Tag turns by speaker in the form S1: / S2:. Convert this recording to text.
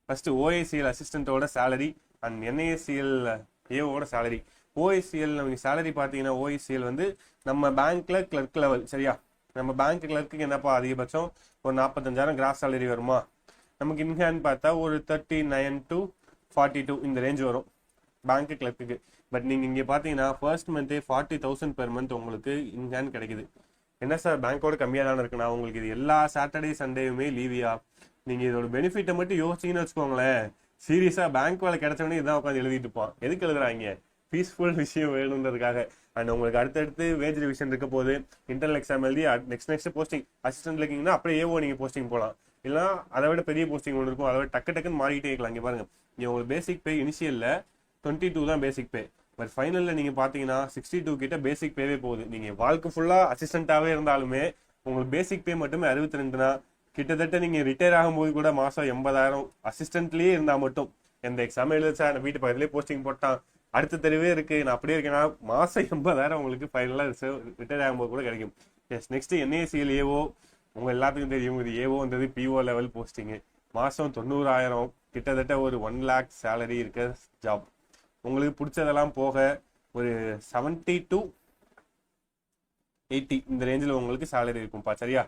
S1: First OICL அசிஸ்டன்ட்டோட salary and NISCL ஏஓட salary. OICL நம்ம சேலரி பார்த்தீங்கன்னா ஓஐசிஎல் வந்து நம்ம பேங்க்ல கிளர்க் லெவல், சரியா? நம்ம பேங்க் கிளர்க்கு என்னப்பா அதிகபட்சம் ஒரு 45,000 கிராஸ் சேலரி வருமா? நமக்கு இன்ஹேண்ட் பார்த்தா ஒரு 39 to 42 இந்த ரேஞ்ச் வரும் பேங்க் கிளர்க்குக்கு. பட் நீங்கள் இங்கே பார்த்தீங்கன்னா ஃபர்ஸ்ட் மந்த்தே 40,000 பெர் மந்த் உங்களுக்கு இன்ஹேண்ட் கிடைக்குது. என்ன சார் பேங்க்கோட கம்மியாக தானே இருக்குண்ணா, உங்களுக்கு இது எல்லா சாட்டர்டே சண்டேவுமே லீவியா? நீங்கள் இதோட பெனிஃபிட்டை மட்டும் யோசிச்சிங்கன்னு வச்சுக்கோங்களேன், சீரியஸாக பேங்க் வேலை கிடைச்சவனே இதான் உட்காந்து எழுதிட்டு இருப்பான். எதுக்கு எழுதுறாங்க? பீஸ்ஃபுல் விஷயம் வேணுன்றதுக்காக. அண்ட் உங்களுக்கு அடுத்தடுத்து வேஜ் ரிவிஷன் இருக்க போது, இன்டர்னல் எக்ஸாம் எழுதி நெக்ஸ்ட் போஸ்டிங் அசிஸ்டன்ட் இருக்கீங்கன்னா அப்படியே ஏவோ நீங்கள் போஸ்டிங் போகலாம். இல்லைனா அதை விட பெரிய போஸ்டிங் ஒன்று இருக்கும், அதை விட டக்குன்னு மாறிட்டே இருக்கலாம். இங்கே பாருங்க, இங்கே உங்களுக்கு பேசிக் பே இனிஷியலில் 22 தான் பேசிக் பே. பட் ஃபைனலில் நீங்கள் பார்த்தீங்கன்னா 62 கிட்ட பேசிக் பேவே போகுது. நீங்கள் வாழ்க்கை ஃபுல்லாக அசிஸ்டண்ட்டாகவே இருந்தாலுமே உங்களுக்கு பேசிக் பே மட்டுமே 62னா கிட்டத்தட்ட நீங்கள் ரிட்டையர் ஆகும்போது கூட மாதம் 80,000 அசிஸ்டன்ட்லேயே இருந்தால் மட்டும். எந்த எக்ஸாம் எழுதிச்சா நான் வீட்டு பக்கத்துலேயே போஸ்டிங் போட்டான், அடுத்த தெருவே இருக்கு, நான் அப்படியே இருக்கேன்னா மாதம் 80,000 உங்களுக்கு ஃபைனலாக ரிட்டையர் ஆகும்போது கூட கிடைக்கும். Yes, next NACL AO. உங்கள் எல்லாத்துக்கும் தெரியும், இது ஏஓன்றது பிஓ லெவல் போஸ்டிங்கு. மாதம் 90,000, கிட்டத்தட்ட ஒரு 1 lakh சேலரி இருக்க ஜாப். உங்களுக்கு பிடிச்சதெல்லாம் போக ஒரு 70 to 80 இந்த ரேஞ்சில் உங்களுக்கு சேலரி இருக்கும்ப்பா, சரியா?